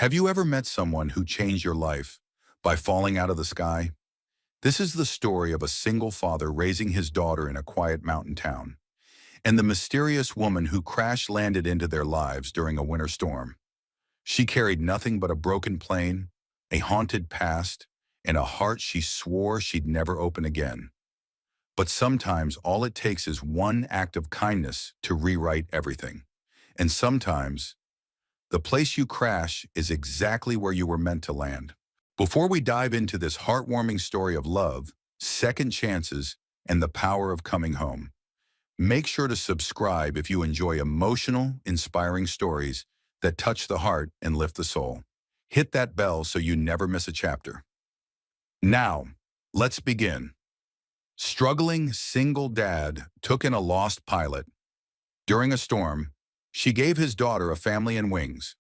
Have you ever met someone who changed your life by falling out of the sky? This is the story of a single father raising his daughter in a quiet mountain town, and the mysterious woman who crash-landed into their lives during a winter storm. She carried nothing but a broken plane, a haunted past, and a heart she swore she'd never open again. But sometimes all it takes is one act of kindness to rewrite everything. And sometimes the place you crash is exactly where you were meant to land. Before we dive into this heartwarming story of love, second chances, and the power of coming home, make sure to subscribe if you enjoy emotional, inspiring stories that touch the heart and lift the soul. Hit that bell so you never miss a chapter. Now, let's begin. Struggling single dad took in a lost pilot. During a storm, she gave his daughter a family and wings.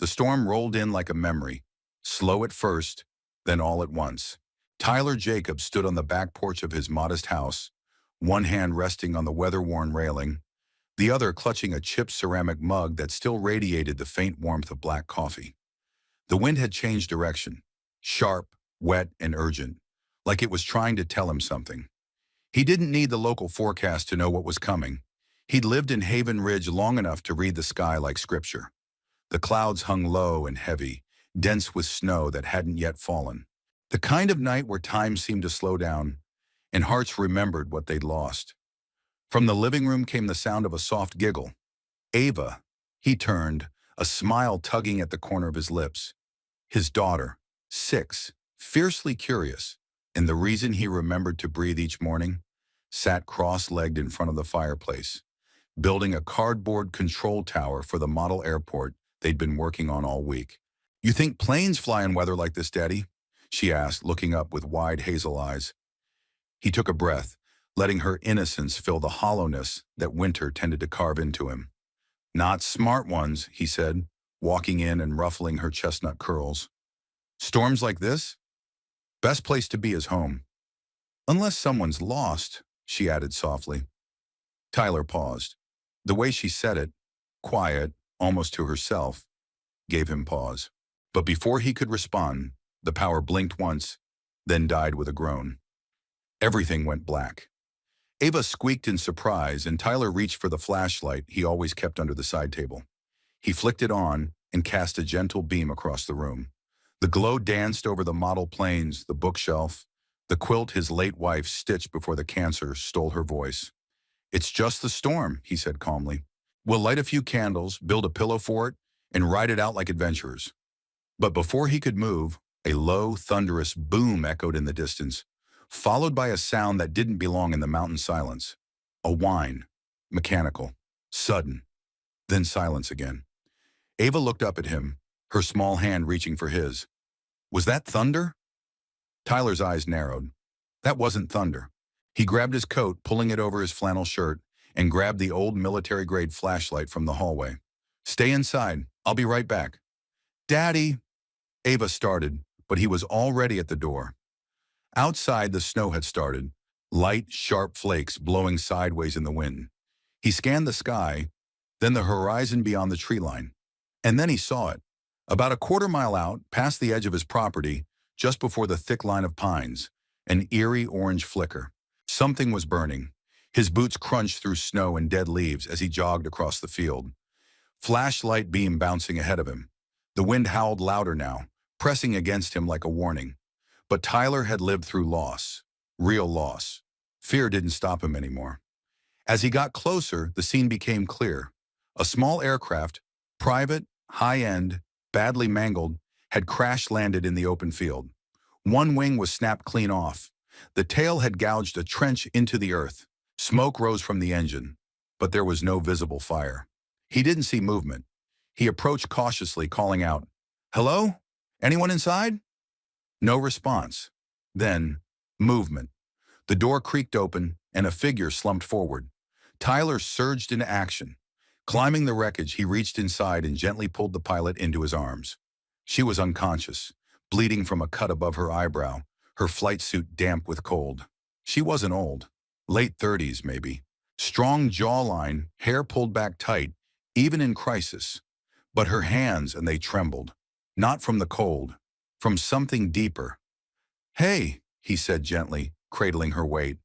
The storm rolled in like a memory, slow at first, then all at once. Tyler Jacobs stood on the back porch of his modest house, one hand resting on the weather-worn railing, the other clutching a chipped ceramic mug that still radiated the faint warmth of black coffee. The wind had changed direction, sharp, wet, and urgent, like it was trying to tell him something. He didn't need the local forecast to know what was coming. He'd lived in Haven Ridge long enough to read the sky like scripture. The clouds hung low and heavy, dense with snow that hadn't yet fallen. The kind of night where time seemed to slow down, and hearts remembered what they'd lost. From the living room came the sound of a soft giggle. Ava, he turned, a smile tugging at the corner of his lips. His daughter, 6, fiercely curious, and the reason he remembered to breathe each morning, sat cross-legged in front of the fireplace, building a cardboard control tower for the model airport they'd been working on all week. "You think planes fly in weather like this, Daddy?" she asked, looking up with wide hazel eyes. He took a breath, letting her innocence fill the hollowness that winter tended to carve into him. "Not smart ones," he said, walking in and ruffling her chestnut curls. "Storms like this? Best place to be is home. Unless someone's lost," she added softly. Tyler paused. The way she said it, quiet, almost to herself, gave him pause. But before he could respond, the power blinked once, then died with a groan. Everything went black. Ava squeaked in surprise, and Tyler reached for the flashlight he always kept under the side table. He flicked it on and cast a gentle beam across the room. The glow danced over the model planes, the bookshelf, the quilt his late wife stitched before the cancer stole her voice. "It's just the storm," he said calmly. "We'll light a few candles, build a pillow for it, and ride it out like adventurers." But before he could move, a low, thunderous boom echoed in the distance, followed by a sound that didn't belong in the mountain silence. A whine, mechanical, sudden, then silence again. Ava looked up at him, her small hand reaching for his. "Was that thunder?" Tyler's eyes narrowed. That wasn't thunder. He grabbed his coat, pulling it over his flannel shirt, and grabbed the old military-grade flashlight from the hallway. "Stay inside. I'll be right back." "Daddy," Ava started, but he was already at the door. Outside, the snow had started, light, sharp flakes blowing sideways in the wind. He scanned the sky, then the horizon beyond the tree line. And then he saw it. About a quarter-mile out, past the edge of his property, just before the thick line of pines, an eerie orange flicker. Something was burning. His boots crunched through snow and dead leaves as he jogged across the field. Flashlight beam bouncing ahead of him. The wind howled louder now, pressing against him like a warning. But Tyler had lived through loss. Real loss. Fear didn't stop him anymore. As he got closer, the scene became clear. A small aircraft, private, high-end, badly mangled, had crash-landed in the open field. One wing was snapped clean off. The tail had gouged a trench into the earth. Smoke rose from the engine, but there was no visible fire. He didn't see movement. He approached cautiously, calling out, "Hello? Anyone inside?" No response. Then, movement. The door creaked open, and a figure slumped forward. Tyler surged into action. Climbing the wreckage, he reached inside and gently pulled the pilot into his arms. She was unconscious, bleeding from a cut above her eyebrow, her flight suit damp with cold. She wasn't old. Late 30s, maybe. Strong jawline, hair pulled back tight, even in crisis. But her hands, and they trembled. Not from the cold, from something deeper. "Hey," he said gently, cradling her weight.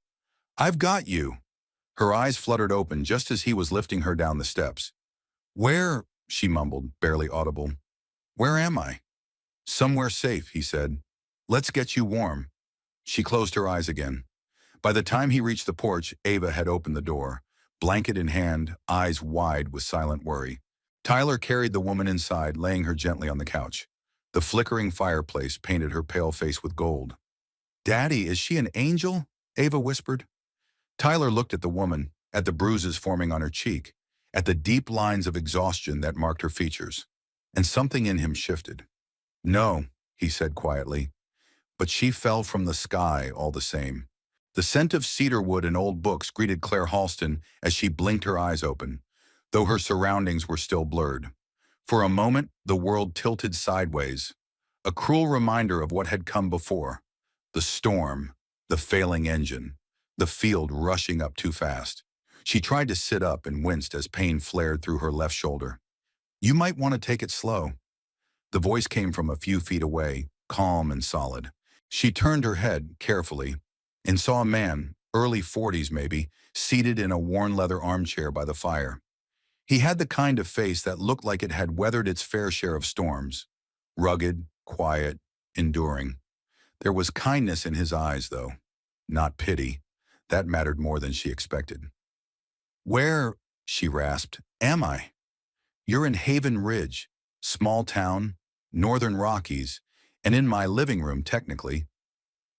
"I've got you." Her eyes fluttered open just as he was lifting her down the steps. "Where?" she mumbled, barely audible. "Where am I?" "Somewhere safe," he said. "Let's get you warm." She closed her eyes again. By the time he reached the porch, Ava had opened the door, blanket in hand, eyes wide with silent worry. Tyler carried the woman inside, laying her gently on the couch. The flickering fireplace painted her pale face with gold. "Daddy, is she an angel?" Ava whispered. Tyler looked at the woman, at the bruises forming on her cheek, at the deep lines of exhaustion that marked her features, and something in him shifted. "No," he said quietly, "but she fell from the sky all the same." The scent of cedarwood and old books greeted Claire Halston as she blinked her eyes open, though her surroundings were still blurred. For a moment, the world tilted sideways, a cruel reminder of what had come before: the storm, the failing engine, the field rushing up too fast. She tried to sit up and winced as pain flared through her left shoulder. "You might want to take it slow." The voice came from a few feet away, calm and solid. She turned her head carefully and saw a man, early 40s maybe, seated in a worn leather armchair by the fire. He had the kind of face that looked like it had weathered its fair share of storms. Rugged, quiet, enduring. There was kindness in his eyes, though, not pity. That mattered more than she expected. "Where," she rasped, "am I?" "You're in Haven Ridge, small town, northern Rockies, and in my living room, technically."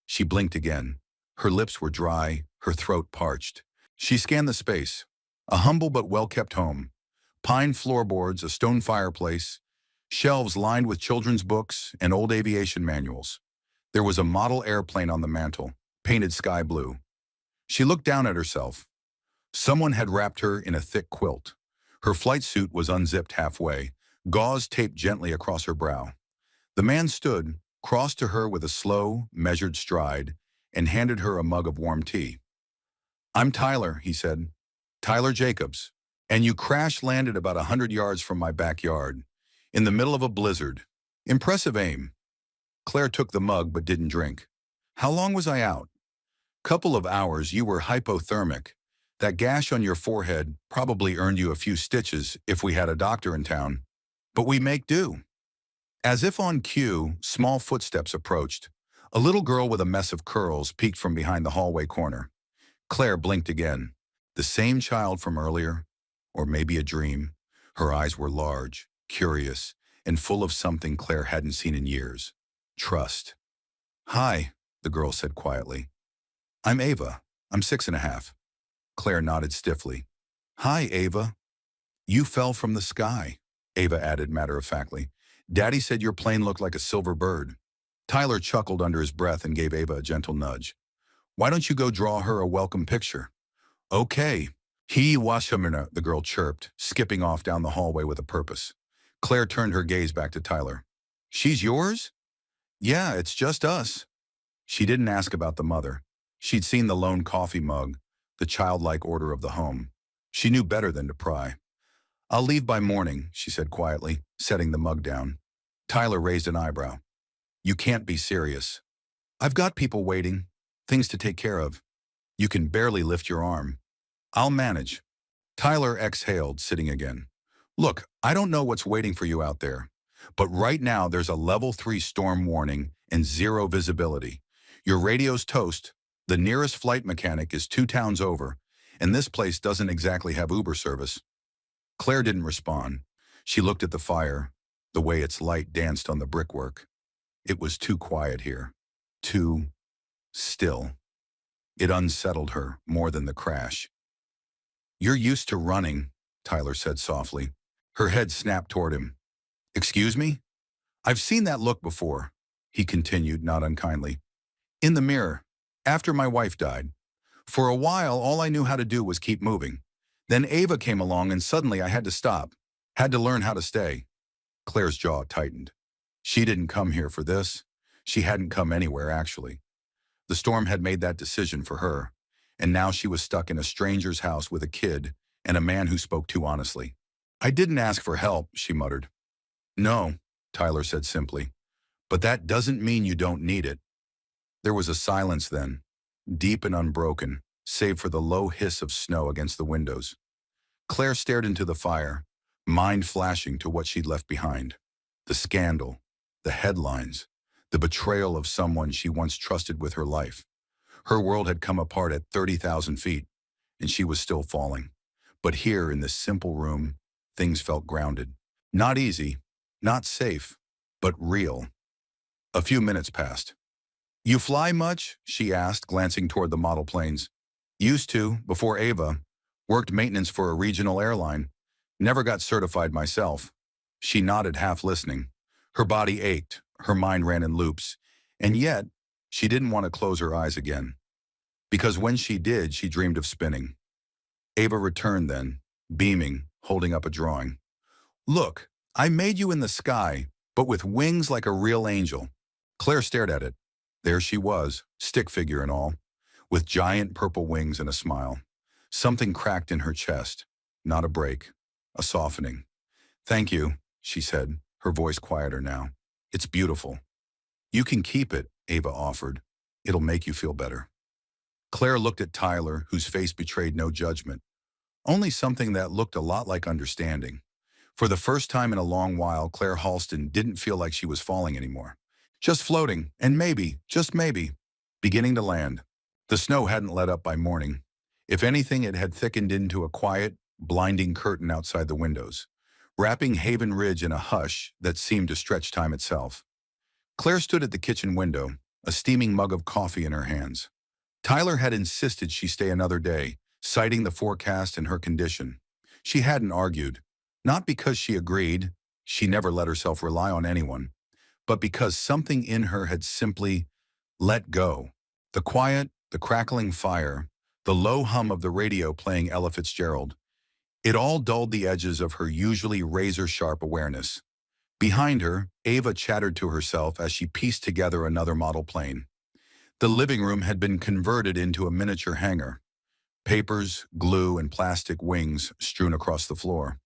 She blinked again. Her lips were dry, her throat parched. She scanned the space. A humble but well-kept home. Pine floorboards, a stone fireplace, shelves lined with children's books and old aviation manuals. There was a model airplane on the mantel, painted sky blue. She looked down at herself. Someone had wrapped her in a thick quilt. Her flight suit was unzipped halfway, gauze taped gently across her brow. The man stood, crossed to her with a slow, measured stride, and handed her a mug of warm tea. "I'm Tyler," he said. "Tyler Jacobs. And you crash-landed about 100 yards from my backyard, in the middle of a blizzard. Impressive aim." Claire took the mug but didn't drink. "How long was I out?" "Couple of hours. You were hypothermic. That gash on your forehead probably earned you a few stitches if we had a doctor in town. But we make do." As if on cue, small footsteps approached. A little girl with a mess of curls peeked from behind the hallway corner. Claire blinked again. The same child from earlier, or maybe a dream. Her eyes were large, curious, and full of something Claire hadn't seen in years: trust. "Hi," the girl said quietly. "I'm Ava. I'm 6.5. Claire nodded stiffly. "Hi, Ava." "You fell from the sky," Ava added matter-of-factly. "Daddy said your plane looked like a silver bird." Tyler chuckled under his breath and gave Ava a gentle nudge. "Why don't you go draw her a welcome picture?" "Okay." "He washamina," the girl chirped, skipping off down the hallway with a purpose. Claire turned her gaze back to Tyler. "She's yours?" "Yeah, it's just us." She didn't ask about the mother. She'd seen the lone coffee mug, the childlike order of the home. She knew better than to pry. "I'll leave by morning," she said quietly, setting the mug down. Tyler raised an eyebrow. "You can't be serious." "I've got people waiting, things to take care of." "You can barely lift your arm." "I'll manage." Tyler exhaled, sitting again. "Look, I don't know what's waiting for you out there, but right now there's a level 3 storm warning and 0 visibility. Your radio's toast. The nearest flight mechanic is 2 towns over, and this place doesn't exactly have Uber service." Claire didn't respond. She looked at the fire, the way its light danced on the brickwork. It was too quiet here. Too still. It unsettled her more than the crash. "You're used to running," Tyler said softly. Her head snapped toward him. "Excuse me?" "I've seen that look before," he continued, not unkindly. "In the mirror, after my wife died. For a while, all I knew how to do was keep moving. Then Ava came along and suddenly I had to stop. Had to learn how to stay." Claire's jaw tightened. She didn't come here for this. She hadn't come anywhere, actually. The storm had made that decision for her, and now she was stuck in a stranger's house with a kid and a man who spoke too honestly. "I didn't ask for help," she muttered. "No," Tyler said simply. But that doesn't mean you don't need it. There was a silence then, deep and unbroken, save for the low hiss of snow against the windows. Claire stared into the fire, mind flashing to what she'd left behind. The scandal, the headlines, the betrayal of someone she once trusted with her life. Her world had come apart at 30,000 feet, and she was still falling. But here, in this simple room, things felt grounded. Not easy, not safe, but real. A few minutes passed. "You fly much?" she asked, glancing toward the model planes. "Used to, before Ava. Worked maintenance for a regional airline. Never got certified myself." She nodded, half listening. Her body ached, her mind ran in loops, and yet she didn't want to close her eyes again. Because when she did, she dreamed of spinning. Ava returned then, beaming, holding up a drawing. "Look, I made you in the sky, but with wings like a real angel." Claire stared at it. There she was, stick figure and all, with giant purple wings and a smile. Something cracked in her chest. Not a break, a softening. "Thank you," she said, her voice quieter now. "It's beautiful." "You can keep it," Ava offered. "It'll make you feel better." Claire looked at Tyler, whose face betrayed no judgment, only something that looked a lot like understanding. For the first time in a long while, Claire Halston didn't feel like she was falling anymore. Just floating, and maybe, just maybe, beginning to land. The snow hadn't let up by morning. If anything, it had thickened into a quiet, blinding curtain outside the windows, wrapping Haven Ridge in a hush that seemed to stretch time itself. Claire stood at the kitchen window, a steaming mug of coffee in her hands. Tyler had insisted she stay another day, citing the forecast and her condition. She hadn't argued, not because she agreed, she never let herself rely on anyone, but because something in her had simply let go. The quiet, the crackling fire, the low hum of the radio playing Ella Fitzgerald. It all dulled the edges of her usually razor-sharp awareness. Behind her, Ava chattered to herself as she pieced together another model plane. The living room had been converted into a miniature hangar. Papers, glue, and plastic wings strewn across the floor.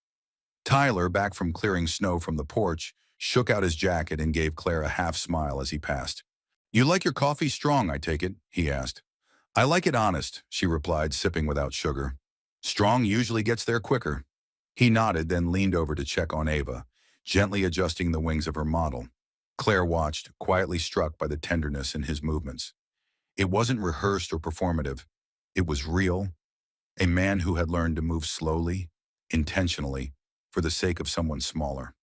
Tyler, back from clearing snow from the porch, shook out his jacket and gave Claire a half smile as he passed. "You like your coffee strong, I take it?" he asked. "I like it honest," she replied, sipping without sugar. "Strong usually gets there quicker." He nodded, then leaned over to check on Ava, gently adjusting the wings of her model. Claire watched, quietly struck by the tenderness in his movements. It wasn't rehearsed or performative. It was real. A man who had learned to move slowly, intentionally, for the sake of someone smaller.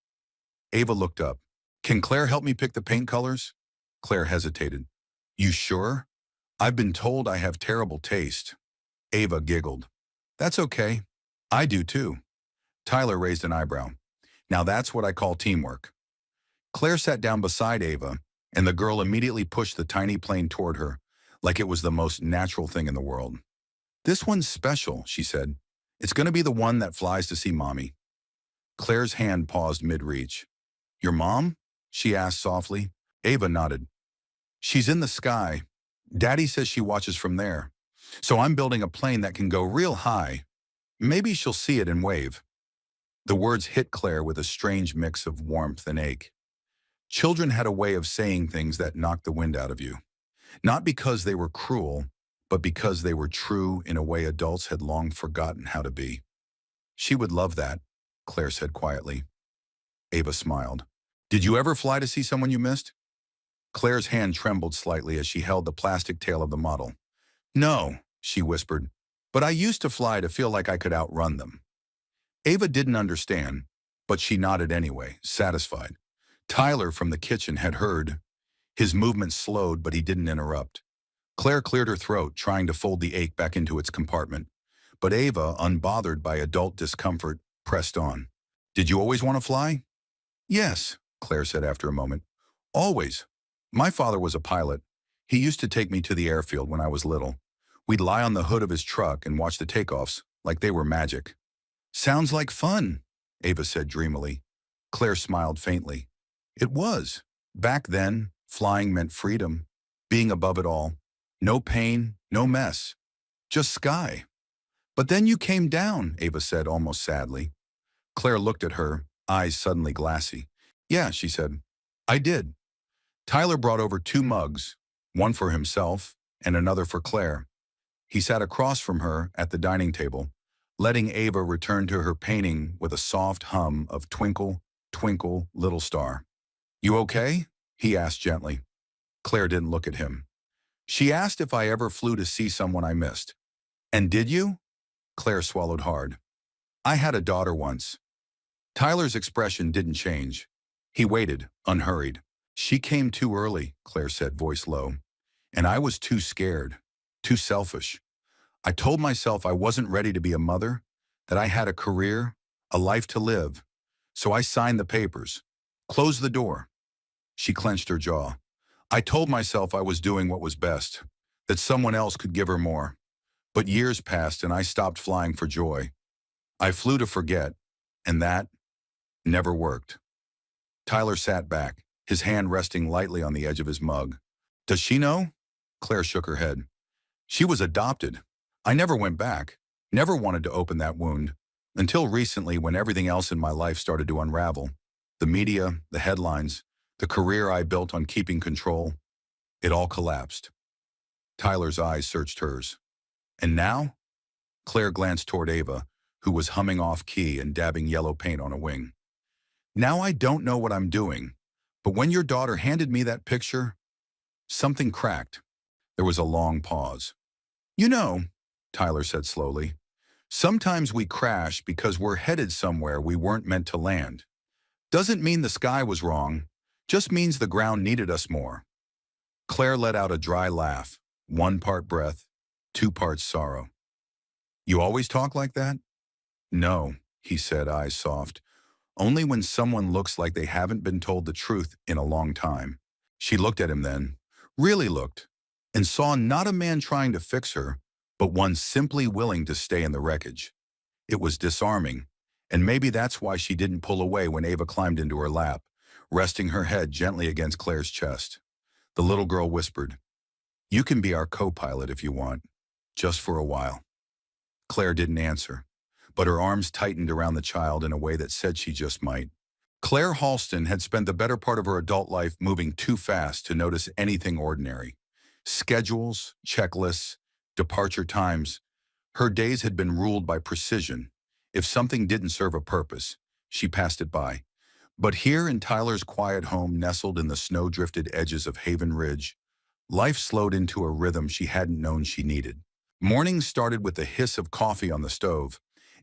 Ava looked up. "Can Claire help me pick the paint colors?" Claire hesitated. "You sure? I've been told I have terrible taste." Ava giggled. "That's okay. I do too." Tyler raised an eyebrow. "Now that's what I call teamwork." Claire sat down beside Ava, and the girl immediately pushed the tiny plane toward her, like it was the most natural thing in the world. "This one's special," she said. "It's going to be the one that flies to see Mommy." Claire's hand paused mid-reach. "Your mom?" she asked softly. Ava nodded. "She's in the sky. Daddy says she watches from there. So I'm building a plane that can go real high. Maybe she'll see it and wave." The words hit Claire with a strange mix of warmth and ache. Children had a way of saying things that knocked the wind out of you. Not because they were cruel, but because they were true in a way adults had long forgotten how to be. "She would love that," Claire said quietly. Ava smiled. "Did you ever fly to see someone you missed?" Claire's hand trembled slightly as she held the plastic tail of the model. "No," she whispered, "but I used to fly to feel like I could outrun them." Ava didn't understand, but she nodded anyway, satisfied. Tyler from the kitchen had heard. His movement slowed, but he didn't interrupt. Claire cleared her throat, trying to fold the ache back into its compartment. But Ava, unbothered by adult discomfort, pressed on. "Did you always want to fly?" "Yes," Claire said after a moment. "Always. My father was a pilot. He used to take me to the airfield when I was little. We'd lie on the hood of his truck and watch the takeoffs, like they were magic." "Sounds like fun," Ava said dreamily. Claire smiled faintly. "It was. Back then, flying meant freedom, being above it all. No pain, no mess. Just sky." "But then you came down," Ava said almost sadly. Claire looked at her, eyes suddenly glassy. Yeah, she said. I did. Tyler brought over 2 mugs, one for himself and another for Claire. He sat across from her at the dining table, letting Ava return to her painting with a soft hum of Twinkle, Twinkle, Little Star. You okay? He asked gently. Claire didn't look at him. She asked if I ever flew to see someone I missed. And did you? Claire swallowed hard. I had a daughter once. Tyler's expression didn't change. He waited, unhurried. She came too early, Claire said, voice low. And I was too scared, too selfish. I told myself I wasn't ready to be a mother, that I had a career, a life to live. So I signed the papers, closed the door. She clenched her jaw. I told myself I was doing what was best, that someone else could give her more. But years passed and I stopped flying for joy. I flew to forget, and that never worked. Tyler sat back, his hand resting lightly on the edge of his mug. Does she know? Claire shook her head. She was adopted. I never went back, never wanted to open that wound, until recently when everything else in my life started to unravel. The media, the headlines, the career I built on keeping control, it all collapsed. Tyler's eyes searched hers. And now? Claire glanced toward Ava, who was humming off key and dabbing yellow paint on a wing. Now I don't know what I'm doing, but when your daughter handed me that picture, something cracked. There was a long pause. You know, Tyler said slowly, sometimes we crash because we're headed somewhere we weren't meant to land. Doesn't mean the sky was wrong, just means the ground needed us more. Claire let out a dry laugh, 1 part breath, 2 parts sorrow. You always talk like that? No, he said, eyes soft. Only when someone looks like they haven't been told the truth in a long time. She looked at him then, really looked, and saw not a man trying to fix her, but one simply willing to stay in the wreckage. It was disarming, and maybe that's why she didn't pull away when Ava climbed into her lap, resting her head gently against Claire's chest. The little girl whispered, "You can be our co-pilot if you want, just for a while." Claire didn't answer, but her arms tightened around the child in a way that said she just might. Claire Halston had spent the better part of her adult life moving too fast to notice anything ordinary. Schedules, checklists, departure times. Her days had been ruled by precision. If something didn't serve a purpose, she passed it by. But here in Tyler's quiet home nestled in the snow-drifted edges of Haven Ridge, life slowed into a rhythm she hadn't known she needed. Mornings started with the hiss of coffee on the stove,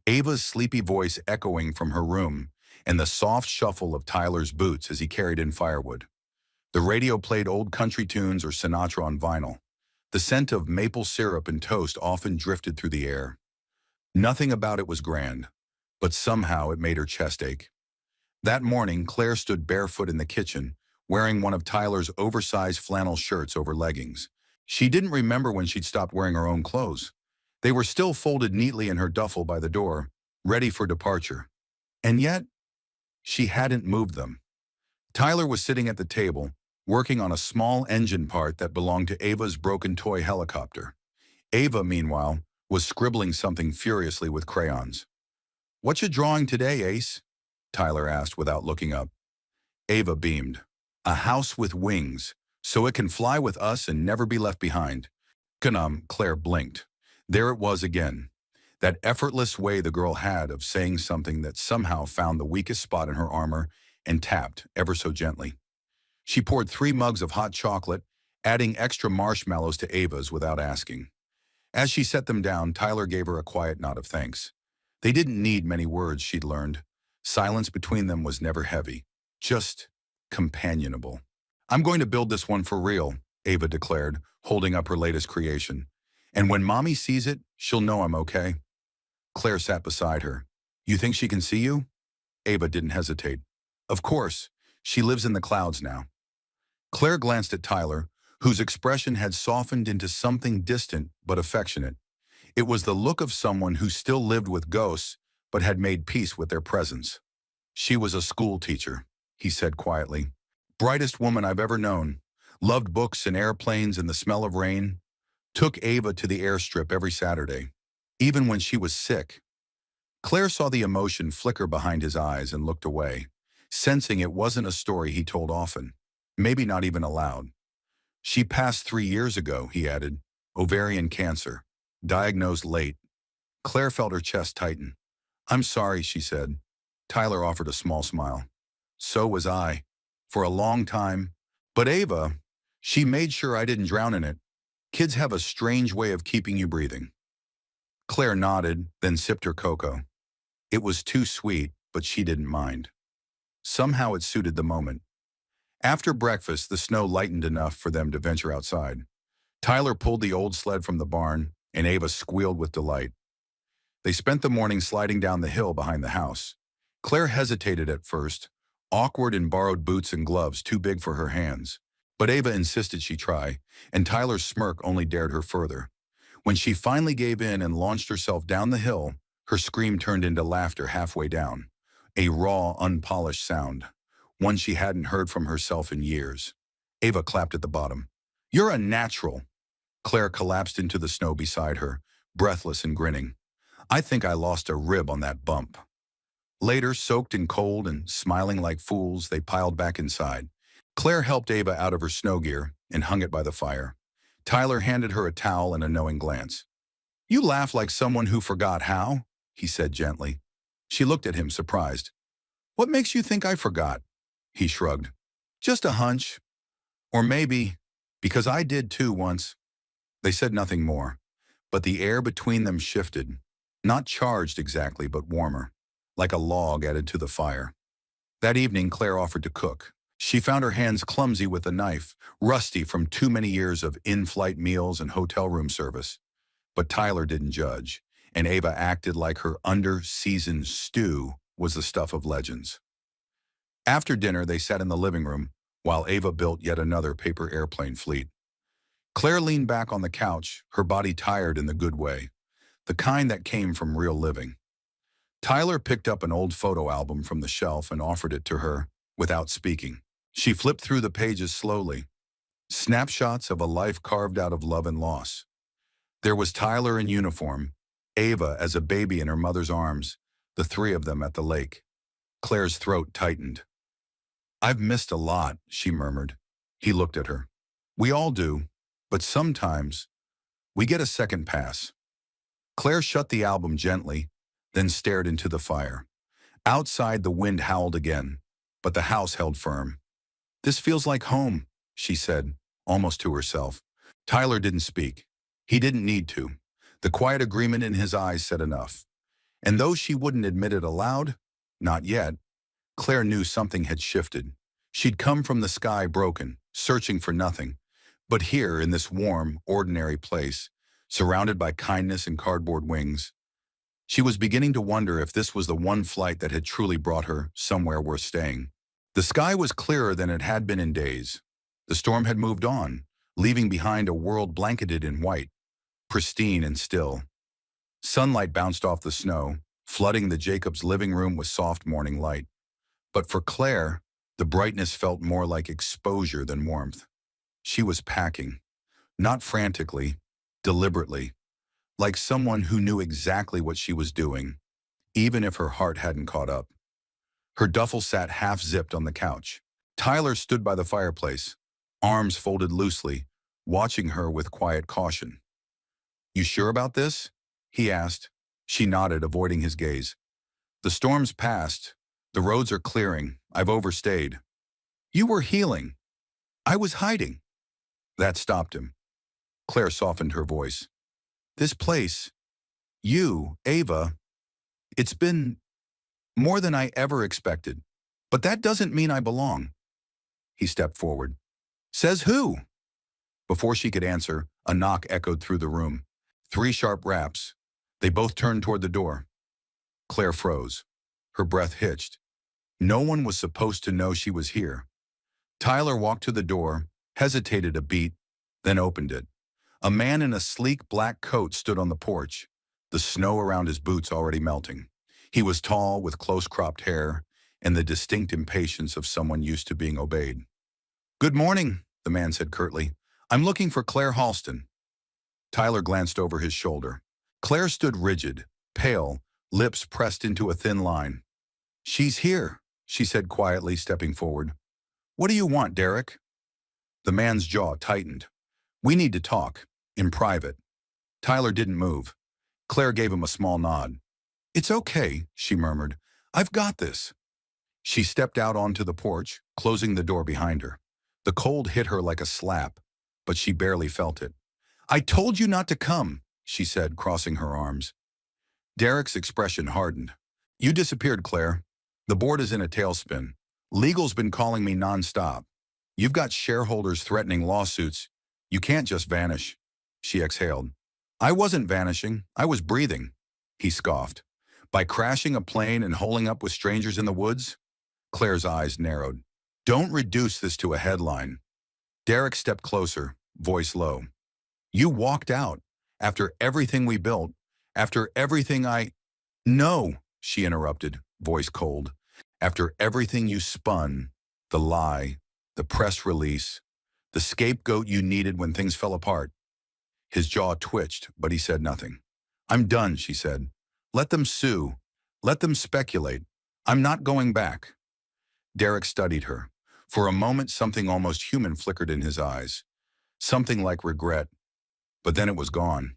Ava's sleepy voice echoing from her room, and the soft shuffle of Tyler's boots as he carried in firewood. The radio played old country tunes or Sinatra on vinyl. The scent of maple syrup and toast often drifted through the air. Nothing about it was grand, but somehow it made her chest ache. That morning, Claire stood barefoot in the kitchen, wearing one of Tyler's oversized flannel shirts over leggings. She didn't remember when she'd stopped wearing her own clothes. They were still folded neatly in her duffel by the door, ready for departure. And yet, she hadn't moved them. Tyler was sitting at the table, working on a small engine part that belonged to Ava's broken toy helicopter. Ava, meanwhile, was scribbling something furiously with crayons. "What you drawing today, Ace?" Tyler asked without looking up. Ava beamed. "A house with wings, so it can fly with us and never be left behind." Claire blinked. There it was again. That effortless way the girl had of saying something that somehow found the weakest spot in her armor and tapped ever so gently. She poured 3 mugs of hot chocolate, adding extra marshmallows to Ava's without asking. As she set them down, Tyler gave her a quiet nod of thanks. They didn't need many words, she'd learned. Silence between them was never heavy, just companionable. "I'm going to build this one for real," Ava declared, holding up her latest creation. "And when Mommy sees it, she'll know I'm okay." Claire sat beside her. "You think she can see you?" Ava didn't hesitate. "Of course. She lives in the clouds now." Claire glanced at Tyler, whose expression had softened into something distant but affectionate. It was the look of someone who still lived with ghosts but had made peace with their presence. "She was a school teacher," he said quietly. "Brightest woman I've ever known. Loved books and airplanes and the smell of rain. Took Ava to the airstrip every Saturday, even when she was sick." Claire saw the emotion flicker behind his eyes and looked away. sensing it wasn't a story he told often, maybe not even aloud. She passed 3 years ago, he added. Ovarian cancer. Diagnosed late. Claire felt her chest tighten. I'm sorry, she said. Tyler offered a small smile. So was I. For a long time. But Ava, she made sure I didn't drown in it. Kids have a strange way of keeping you breathing. Claire nodded, then sipped her cocoa. It was too sweet, but she didn't mind. Somehow it suited the moment. After breakfast, the snow lightened enough for them to venture outside. Tyler pulled the old sled from the barn, and Ava squealed with delight. They spent the morning sliding down the hill behind the house. Claire hesitated at first, awkward in borrowed boots and gloves too big for her hands. But Ava insisted she try, and Tyler's smirk only dared her further. When she finally gave in and launched herself down the hill, her scream turned into laughter halfway down. A raw, unpolished sound, one she hadn't heard from herself in years. Ava clapped at the bottom. You're a natural. Claire collapsed into the snow beside her, breathless and grinning. I think I lost a rib on that bump. Later, soaked in cold and smiling like fools, they piled back inside. Claire helped Ava out of her snow gear and hung it by the fire. Tyler handed her a towel and a knowing glance. You laugh like someone who forgot how, he said gently. She looked at him, surprised. What makes you think I forgot? He shrugged. Just a hunch. Or maybe, because I did too once. They said nothing more, but the air between them shifted, not charged exactly, but warmer, like a log added to the fire. That evening, Claire offered to cook. She found her hands clumsy with a knife, rusty from too many years of in-flight meals and hotel room service. But Tyler didn't judge, and Ava acted like her under-seasoned stew was the stuff of legends. After dinner, they sat in the living room, while Ava built yet another paper airplane fleet. Claire leaned back on the couch, her body tired in the good way, the kind that came from real living. Tyler picked up an old photo album from the shelf and offered it to her, without speaking. She flipped through the pages slowly. Snapshots of a life carved out of love and loss. There was Tyler in uniform, Ava as a baby in her mother's arms, the three of them at the lake. Claire's throat tightened. I've missed a lot, she murmured. He looked at her. We all do, but sometimes we get a second pass. Claire shut the album gently, then stared into the fire. Outside, the wind howled again, but the house held firm. This feels like home, she said, almost to herself. Tyler didn't speak. He didn't need to. The quiet agreement in his eyes said enough. And though she wouldn't admit it aloud, not yet, Claire knew something had shifted. She'd come from the sky broken, searching for nothing. But here, in this warm, ordinary place, surrounded by kindness and cardboard wings, she was beginning to wonder if this was the one flight that had truly brought her somewhere worth staying. The sky was clearer than it had been in days. The storm had moved on, leaving behind a world blanketed in white, pristine and still. Sunlight bounced off the snow, flooding the Jacobs' living room with soft morning light. But for Claire, the brightness felt more like exposure than warmth. She was packing, not frantically, deliberately, like someone who knew exactly what she was doing, even if her heart hadn't caught up. Her duffel sat half-zipped on the couch. Tyler stood by the fireplace, arms folded loosely, watching her with quiet caution. You sure about this? He asked. She nodded, avoiding his gaze. The storm's passed. The roads are clearing. I've overstayed. You were healing. I was hiding. That stopped him. Claire softened her voice. This place, you, Ava, it's been more than I ever expected. But that doesn't mean I belong. He stepped forward. Says who? Before she could answer, a knock echoed through the room. 3 sharp raps. They both turned toward the door. Claire froze. Her breath hitched. No one was supposed to know she was here. Tyler walked to the door, hesitated a beat, then opened it. A man in a sleek black coat stood on the porch, the snow around his boots already melting. He was tall, with close-cropped hair, and the distinct impatience of someone used to being obeyed. Good morning, the man said curtly. I'm looking for Claire Halston. Tyler glanced over his shoulder. Claire stood rigid, pale, lips pressed into a thin line. She's here, she said quietly, stepping forward. What do you want, Derek? The man's jaw tightened. We need to talk. In private. Tyler didn't move. Claire gave him a small nod. It's okay, she murmured. I've got this. She stepped out onto the porch, closing the door behind her. The cold hit her like a slap, but she barely felt it. I told you not to come, she said, crossing her arms. Derek's expression hardened. You disappeared, Claire. The board is in a tailspin. Legal's been calling me nonstop. You've got shareholders threatening lawsuits. You can't just vanish. She exhaled. I wasn't vanishing. I was breathing, he scoffed. By crashing a plane and holing up with strangers in the woods? Claire's eyes narrowed. Don't reduce this to a headline. Derek stepped closer, voice low. You walked out. After everything we built. After everything No, she interrupted, voice cold. After everything you spun, the lie, the press release, the scapegoat you needed when things fell apart. His jaw twitched, but he said nothing. I'm done, she said. Let them sue. Let them speculate. I'm not going back. Derek studied her. For a moment, something almost human flickered in his eyes. Something like regret. But then it was gone.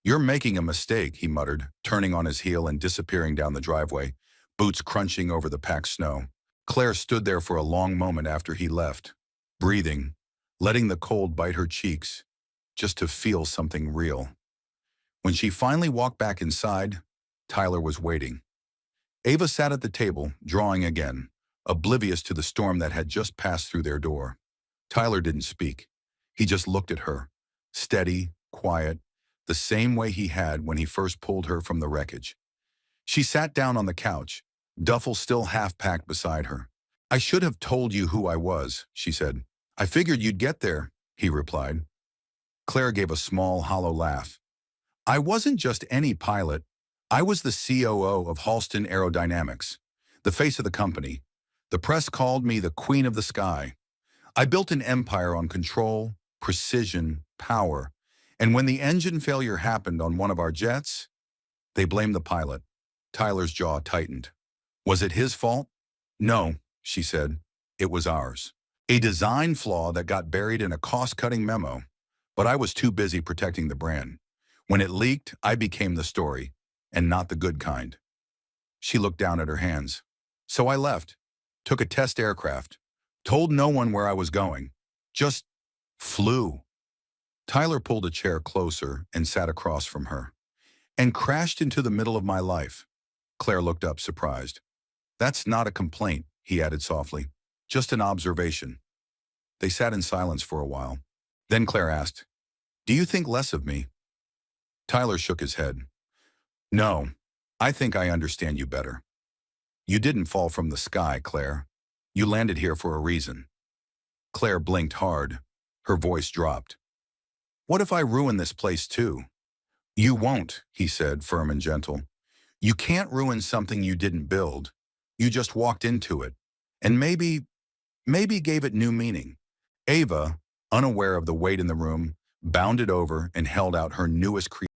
You're making a mistake, he muttered, turning on his heel and disappearing down the driveway, boots crunching over the packed snow. Claire stood there for a long moment after he left, breathing, letting the cold bite her cheeks, just to feel something real. When she finally walked back inside, Tyler was waiting. Ava sat at the table, drawing again, oblivious to the storm that had just passed through their door. Tyler didn't speak. He just looked at her, steady, quiet, the same way he had when he first pulled her from the wreckage. She sat down on the couch, duffel still half-packed beside her. I should have told you who I was, she said. I figured you'd get there, he replied. Claire gave a small, hollow laugh. I wasn't just any pilot. I was the COO of Halston Aerodynamics, the face of the company. The press called me the Queen of the Sky. I built an empire on control, precision, power. And when the engine failure happened on one of our jets, they blamed the pilot. Tyler's jaw tightened. Was it his fault? No, she said. It was ours. A design flaw that got buried in a cost-cutting memo. But I was too busy protecting the brand. When it leaked, I became the story, and not the good kind. She looked down at her hands. So I left, took a test aircraft, told no one where I was going, just flew. Tyler pulled a chair closer and sat across from her, and crashed into the middle of my life. Claire looked up, surprised. That's not a complaint, he added softly, just an observation. They sat in silence for a while. Then Claire asked, Do you think less of me? Tyler shook his head. No, I think I understand you better. You didn't fall from the sky, Claire. You landed here for a reason. Claire blinked hard. Her voice dropped. What if I ruin this place too? You won't, he said, firm and gentle. You can't ruin something you didn't build. You just walked into it. And maybe gave it new meaning. Ava, unaware of the weight in the room, bounded over and held out her newest creation.